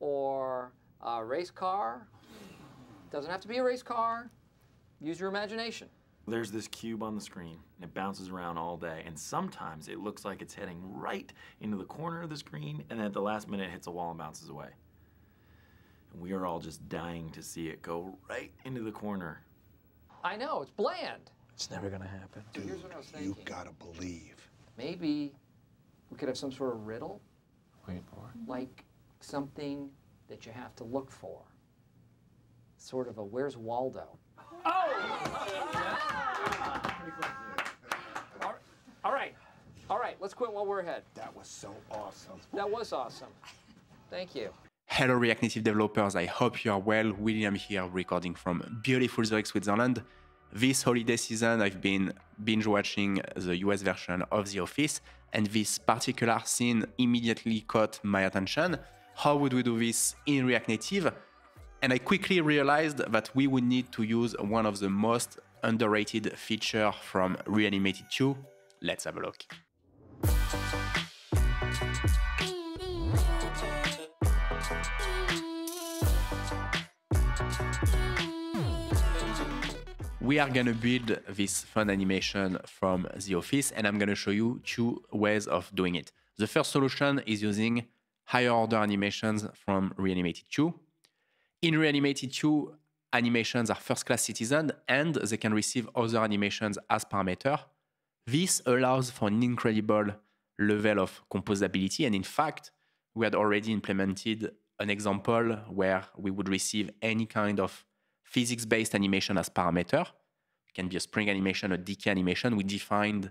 or a race car. Doesn't have to be a race car. Use your imagination. There's this cube on the screen, and it bounces around all day, and sometimes it looks like it's heading right into the corner of the screen, and then at the last minute it hits a wall and bounces away. And we are all just dying to see it go right into the corner. I know, it's bland. It's never gonna happen. Dude, here's what I was thinking. You gotta believe. Maybe we could have some sort of riddle. Wait for it. Like something that you have to look for. Sort of a Where's Waldo? All right, let's quit while we're ahead. That was so awesome. That was awesome. Thank you. Hello React Native developers, I hope you are well. William here, recording from beautiful Zurich, Switzerland. This holiday season I've been binge watching the US version of The Office, and this particular scene immediately caught my attention. How would we do this in React Native? And I quickly realized that we would need to use one of the most underrated features from Reanimated 2. Let's have a look. We are gonna build this fun animation from The Office, and I'm gonna show you two ways of doing it. The first solution is using higher order animations from Reanimated 2. In Reanimated 2, animations are first-class citizens, and they can receive other animations as parameter. This allows for an incredible level of composability, and in fact, we had already implemented an example where we would receive any kind of physics-based animation as parameter. It can be a spring animation, a decay animation. We defined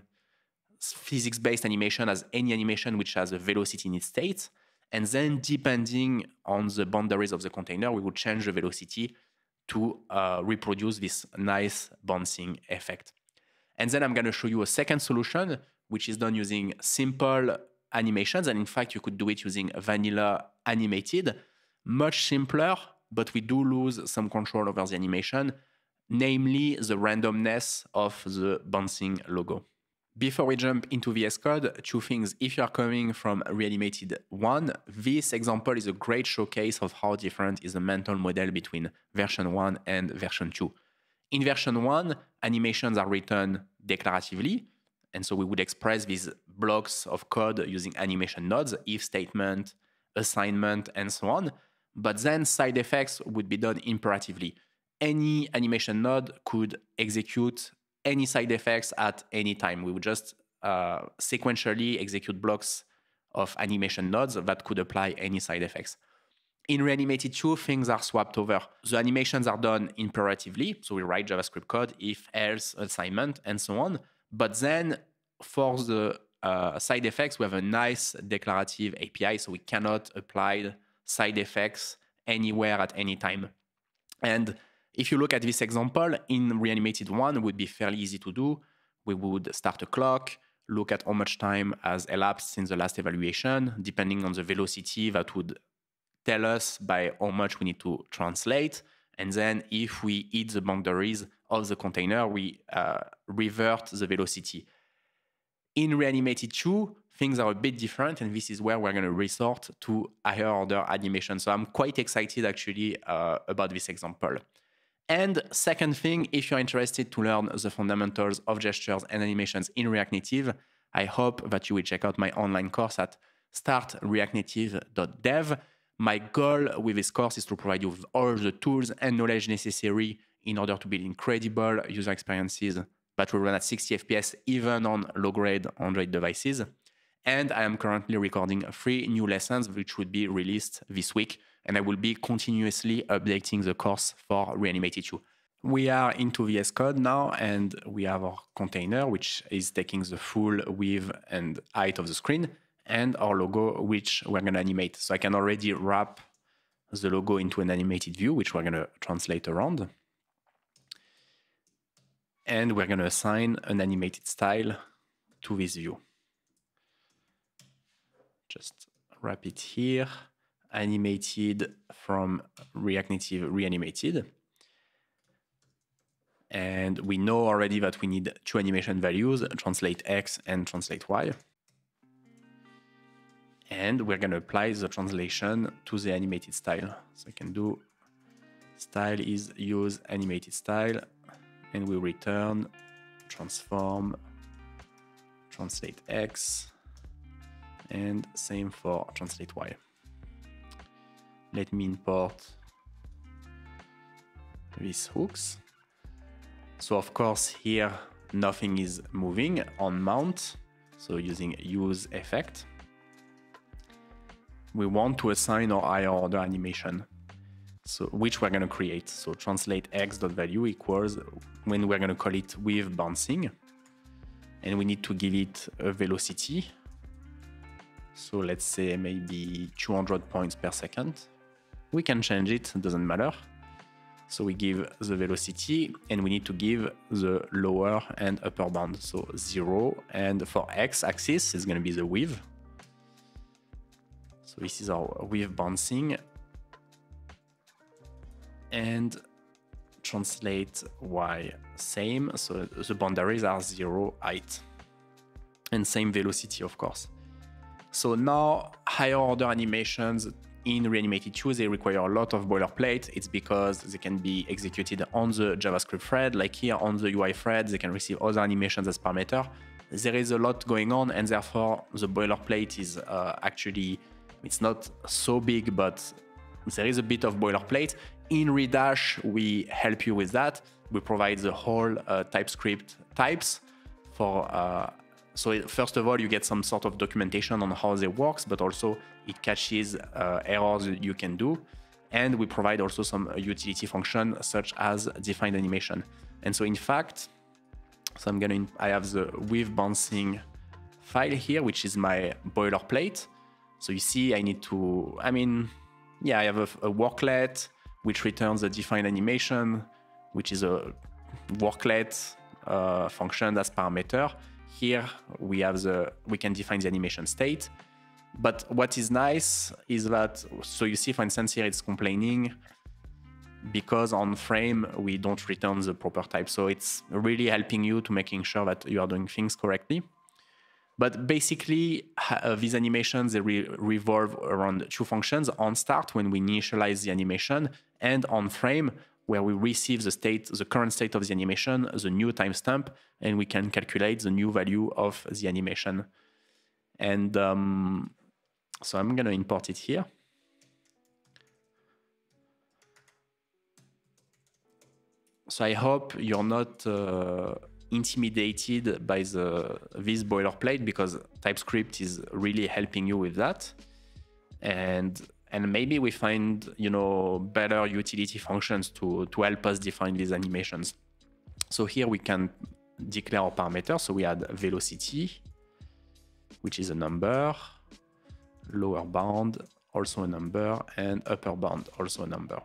physics-based animation as any animation which has a velocity in its state. And then depending on the boundaries of the container, we would change the velocity to reproduce this nice bouncing effect. And then I'm going to show you a second solution, which is done using simple animations. And in fact, you could do it using vanilla animated, much simpler, but we do lose some control over the animation, namely the randomness of the bouncing logo. Before we jump into VSCode, two things. If you are coming from Reanimated 1, this example is a great showcase of how different is the mental model between version 1 and version 2. In version 1, animations are written declaratively, and so we would express these blocks of code using animation nodes, if statement, assignment, and so on. But then side effects would be done imperatively. Any animation node could execute any side effects at any time. We would just sequentially execute blocks of animation nodes that could apply any side effects. In Reanimated 2, things are swapped over. The animations are done imperatively, so we write JavaScript code, if, else, assignment, and so on. But then for the side effects, we have a nice declarative API, so we cannot apply side effects anywhere at any time. And if you look at this example, in Reanimated 1, it would be fairly easy to do. We would start a clock, look at how much time has elapsed since the last evaluation. Depending on the velocity, that would tell us by how much we need to translate. And then if we hit the boundaries of the container, we revert the velocity. In Reanimated 2, things are a bit different, and this is where we're going to resort to higher order animation. So I'm quite excited actually about this example. And second thing, if you're interested to learn the fundamentals of gestures and animations in React Native, I hope that you will check out my online course at startreactnative.dev. My goal with this course is to provide you with all the tools and knowledge necessary in order to build incredible user experiences that will run at 60 FPS even on low-grade Android devices. And I am currently recording 3 new lessons which will be released this week, and I will be continuously updating the course for Reanimated 2. We are into VSCode now, and we have our container, which is taking the full width and height of the screen, and our logo, which we're going to animate. So I can already wrap the logo into an animated view, which we're going to translate around. And we're going to assign an animated style to this view. Just wrap it here. Animated from React Native Reanimated. And we know already that we need 2 animation values, translate X and translate Y. And we're going to apply the translation to the animated style. So I can do style is use animated style, and we return transform translate X, and same for translate Y. Let me import these hooks. So of course here nothing is moving on mount. So using use effect, we want to assign our higher order animation, so which we're going to create. So translate x.value equals, when we're going to call it with bouncing, and we need to give it a velocity. So let's say maybe 200 points per second. We can change it, doesn't matter. So we give the velocity, and we need to give the lower and upper bound. So 0, and for x-axis is going to be the width. So this is our width bouncing. And translate y, same. So the boundaries are 0 height. And same velocity, of course. So now higher order animations in Reanimated 2, they require a lot of boilerplate. It's because they can be executed on the JavaScript thread, like here on the UI thread, they can receive other animations as parameter. There is a lot going on, and therefore the boilerplate is actually, it's not so big, but there is a bit of boilerplate. In Redash, we help you with that. We provide the whole TypeScript types for, so first of all, you get some sort of documentation on how they works, but also it catches errors you can do. And we provide also some utility function such as defined animation. And so in fact, so I have the with bouncing file here, which is my boilerplate. So you see, I need to, I have a worklet, which returns a defined animation, which is a worklet function as parameter. Here we can define the animation state. But what is nice is that, so you see, for instance, here it's complaining because on frame we don't return the proper type. So it's really helping you to making sure that you are doing things correctly. But basically, these animations, they revolve around two functions: on start, when we initialize the animation, and on frame, where we receive the current state of the animation, the new timestamp, and we can calculate the new value of the animation. And so I'm going to import it here. So I hope you're not intimidated by this boilerplate, because TypeScript is really helping you with that. And maybe we find, better utility functions to help us define these animations. So here we can declare our parameters. So we add velocity, which is a number, lower bound, also a number, and upper bound, also a number.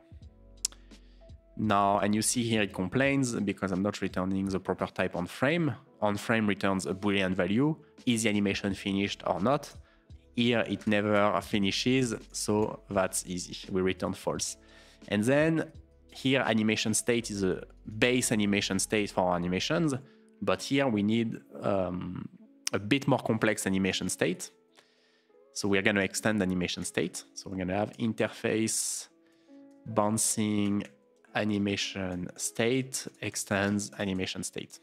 Now, and you see here it complains because I'm not returning the proper type on frame. On frame returns a Boolean value. Is the animation finished or not? Here it never finishes, so that's easy. We return false. And then here animation state is a base animation state for our animations, but here we need a bit more complex animation state. So we're going to extend animation state. So we're going to have interface bouncing animation state extends animation state.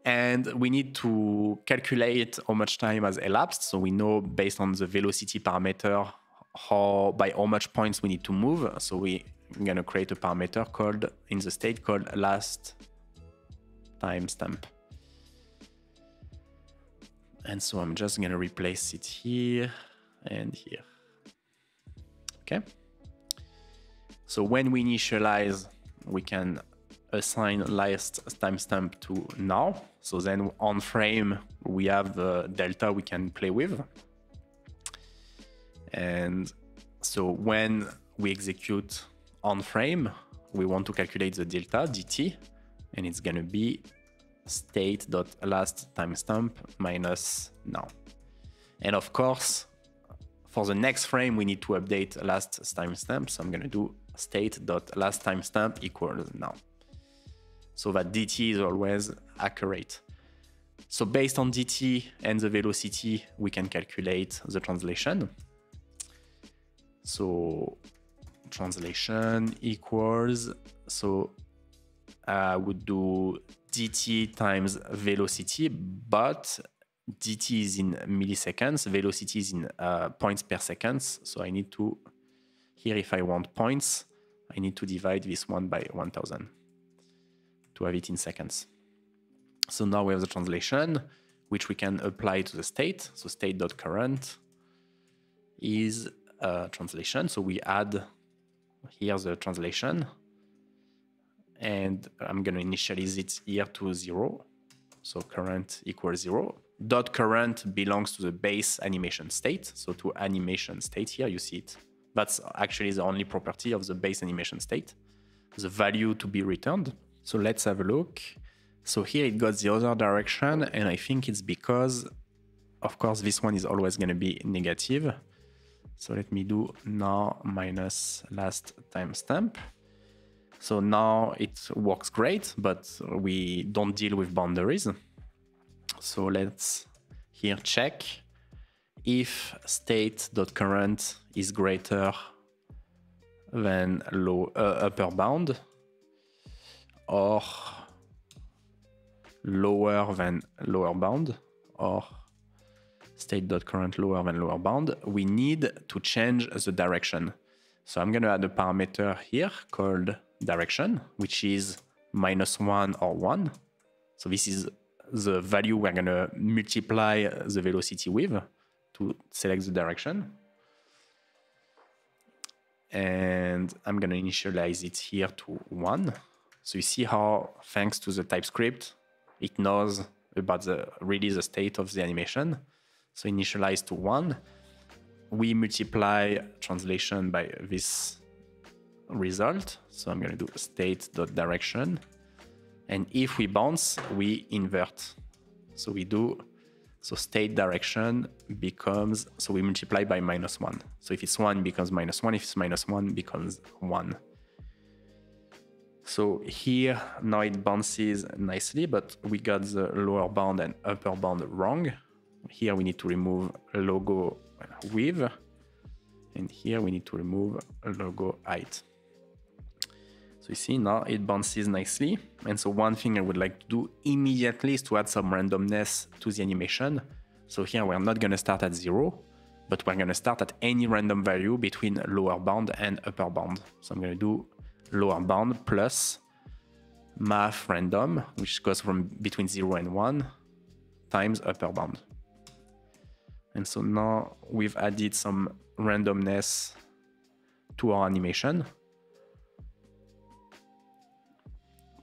And we need to calculate how much time has elapsed. So we know based on the velocity parameter by how much points we need to move. So we're going to create a parameter called in the state called last timestamp. And so I'm just going to replace it here and here. Okay. So when we initialize, we can assign last timestamp to now. So then on frame, we have the delta we can play with. And so when we execute on frame, we want to calculate the delta dt, and it's going to be state.last timestamp minus now. And of course, for the next frame, we need to update last timestamp. So I'm going to do state.last timestamp equals now, so that dt is always accurate. So based on dt and the velocity, we can calculate the translation. So translation equals, so I would do dt times velocity, but dt is in milliseconds, velocity is in points per second. So I need to, here if I want points, I need to divide this one by 1000 to have it in seconds. So now we have the translation, which we can apply to the state. So state.current is translation. So we add here the translation, and I'm going to initialize it here to 0. So current equals 0. Dot current belongs to the base animation state. So to animation state here, you see it. That's actually the only property of the base animation state, the value to be returned. So let's have a look. So here it got the other direction, and I think it's because, of course, this one is always going to be negative. So let me do now minus last timestamp. So now it works great, but we don't deal with boundaries. So let's here check if state.current is greater than upper bound or lower than lower bound, or state.current lower than lower bound, we need to change the direction. So I'm going to add a parameter here called direction, which is -1 or 1. So this is the value we're going to multiply the velocity with to select the direction. And I'm going to initialize it here to 1. So you see how, thanks to the TypeScript, it knows about the state of the animation. So initialize to 1. We multiply translation by this result. So I'm going to do state.direction. And if we bounce, we invert. So we do, so state direction becomes, so we multiply by -1. So if it's 1, it becomes -1. If it's -1, it becomes 1. So here, now it bounces nicely, but we got the lower bound and upper bound wrong. Here we need to remove a logo width, and here we need to remove a logo height. So you see now it bounces nicely. And so one thing I would like to do immediately is to add some randomness to the animation. So here we're not going to start at 0, but we're going to start at any random value between lower bound and upper bound. So I'm going to do lower bound plus math random, which goes from between 0 and 1, times upper bound. And so now we've added some randomness to our animation.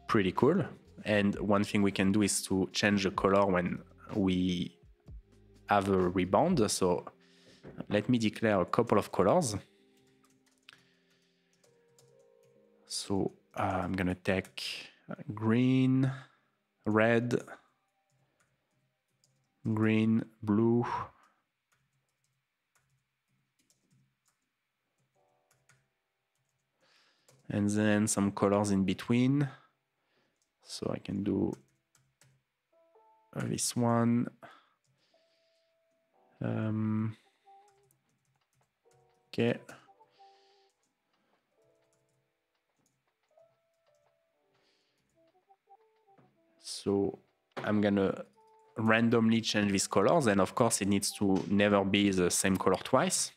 Pretty cool. And one thing we can do is to change the color when we have a rebound. So let me declare a couple of colors. So I'm going to take green, red, green, blue, and then some colors in between. So I can do this one. Okay. So I'm gonna randomly change these colors, and of course it needs to never be the same color twice.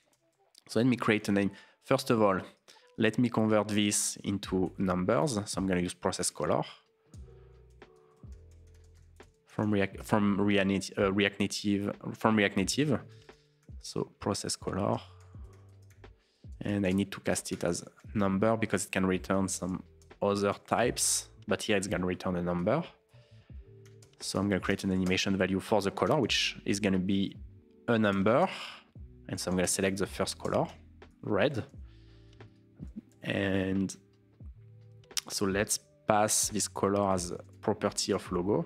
So let me create a name. First of all, let me convert this into numbers. So I'm gonna use process color from React Native. So process color, and I need to cast it as number because it can return some other types, but here it's gonna return a number. So I'm gonna create an animation value for the color, which is gonna be a number. And so I'm gonna select the first color, red. And so let's pass this color as a property of logo.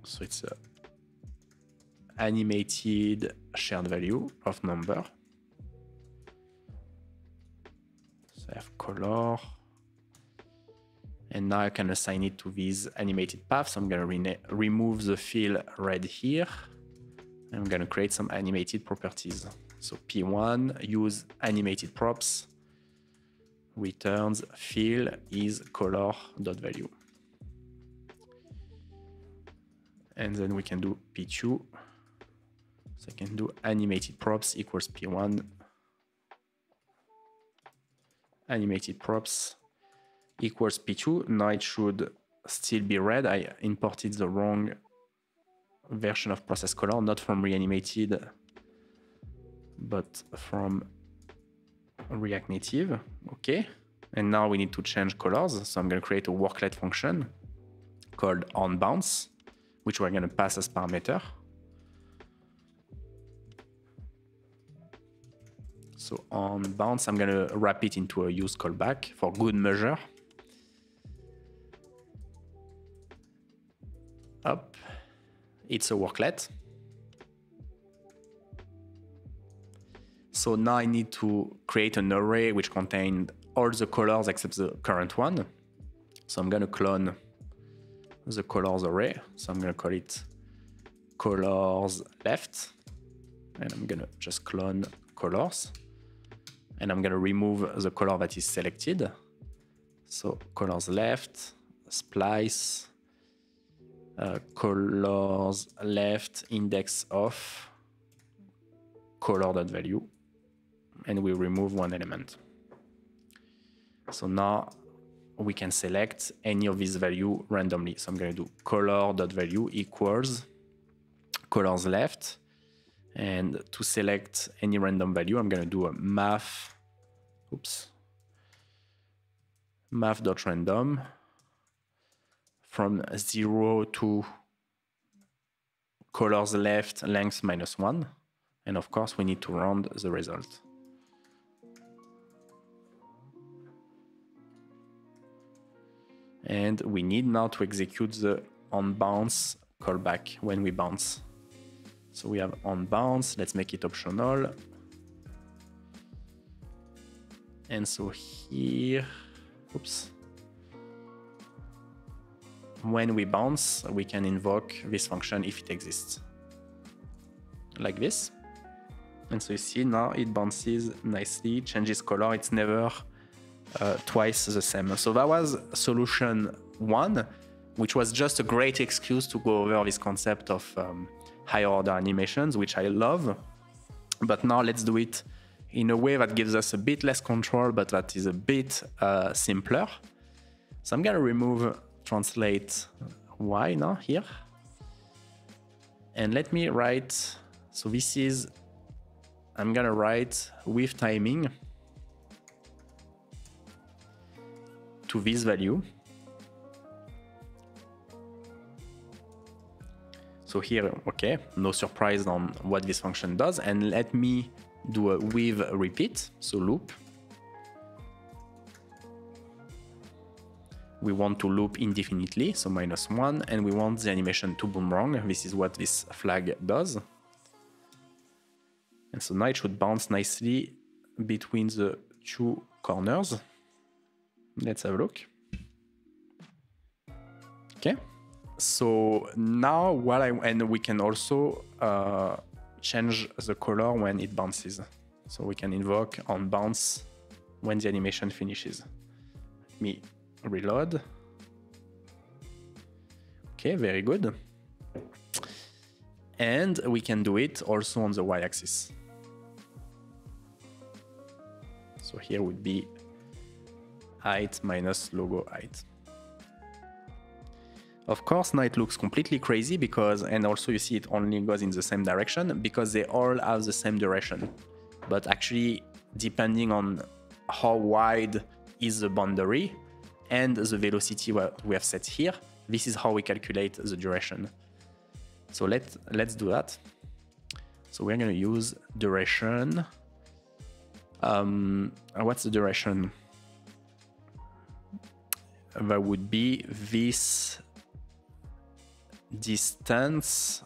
So it's a animated shared value of number. So I have color, And now I can assign it to these animated paths. I'm going to remove the fill red here. I'm going to create some animated properties. So P1, use animated props, returns fill is color.value. And then we can do P2. So I can do animated props equals P1, animated props equals P2. Now it should still be red. I imported the wrong version of process color, not from reanimated, but from React Native. Okay. And now we need to change colors. So I'm going to create a worklet function called onBounce, which we're going to pass as parameter. So on bounce, I'm going to wrap it into a use callback for good measure. Up, it's a worklet. So now I need to create an array which contains all the colors except the current one. So I'm going to clone the colors array. So I'm going to call it colors left. And I'm going to just clone colors. And I'm going to remove the color that is selected. So colors left, splice, colors left, index of color.value. And we remove one element. So now we can select any of these value randomly. So I'm going to do color.value equals colors left. And to select any random value, I'm going to do a math.random from 0 to colors left length -1. And of course, we need to round the result. And we need now to execute the onBounce callback when we bounce. So we have onBounce, let's make it optional. And so here, when we bounce, we can invoke this function if it exists. Like this. And so you see now it bounces nicely, changes color, it's never twice the same. So that was solution 1, which was just a great excuse to go over this concept of higher order animations, which I love. But now let's do it in a way that gives us a bit less control, but that is a bit simpler. So I'm going to remove translate y now here. And let me write, so this is, I'm going to write with timing to this value. So here, okay, no surprise on what this function does. And let me do a with repeat, so loop. We want to loop indefinitely, so -1, and we want the animation to boomerang. This is what this flag does. And so now it should bounce nicely between the two corners. Let's have a look. Okay. So now and we can also change the color when it bounces. So we can invoke onBounce when the animation finishes. Let me reload. Okay, very good. And we can do it also on the y-axis. So here would be height minus logo height. Of course, now it looks completely crazy because, and also you see it only goes in the same direction because they all have the same duration. But actually, depending on how wide is the boundary and the velocity what we have set here, this is how we calculate the duration. So let's do that. So we're going to use duration. What's the duration? That would be this distance,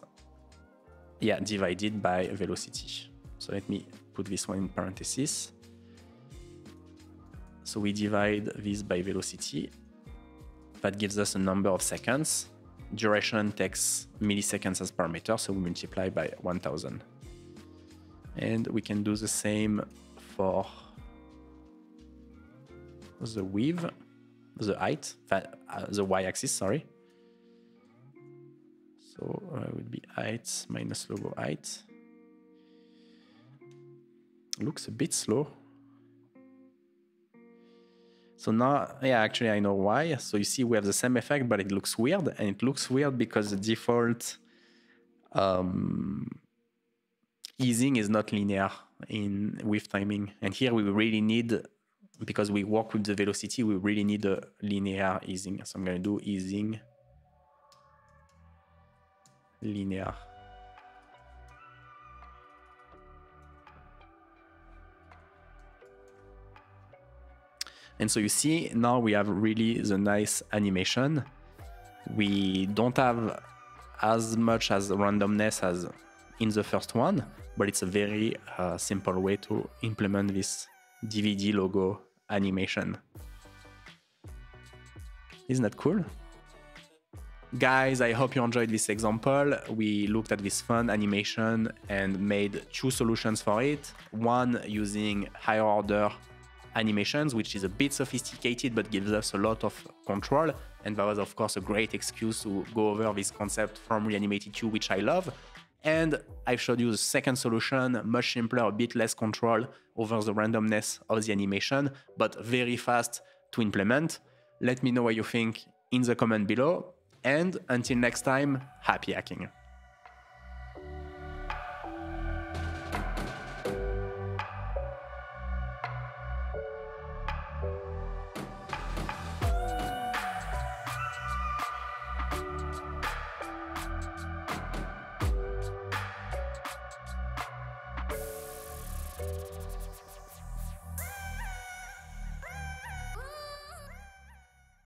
yeah, divided by velocity. So let me put this one in parentheses. So we divide this by velocity. that gives us a number of seconds. Duration takes milliseconds as parameter, so we multiply by 1000. And we can do the same for the width, the height, the y-axis, sorry. So it would be height minus logo height. Looks a bit slow. So now, yeah, actually I know why. So you see we have the same effect, but it looks weird. And it looks weird because the default easing is not linear in with timing. And here we really need, because we work with the velocity, we really need a linear easing. So I'm going to do easing linear. And so you see, now we have really the nice animation. We don't have as much as randomness as in the first one, but it's a very simple way to implement this DVD logo animation. Isn't that cool? Guys, I hope you enjoyed this example. We looked at this fun animation and made 2 solutions for it. One using higher order animations, which is a bit sophisticated but gives us a lot of control, and that was of course a great excuse to go over this concept from Reanimated 2, which I love. And I showed you the second solution, much simpler, a bit less control over the randomness of the animation, but very fast to implement. Let me know what you think in the comment below, and until next time, happy hacking.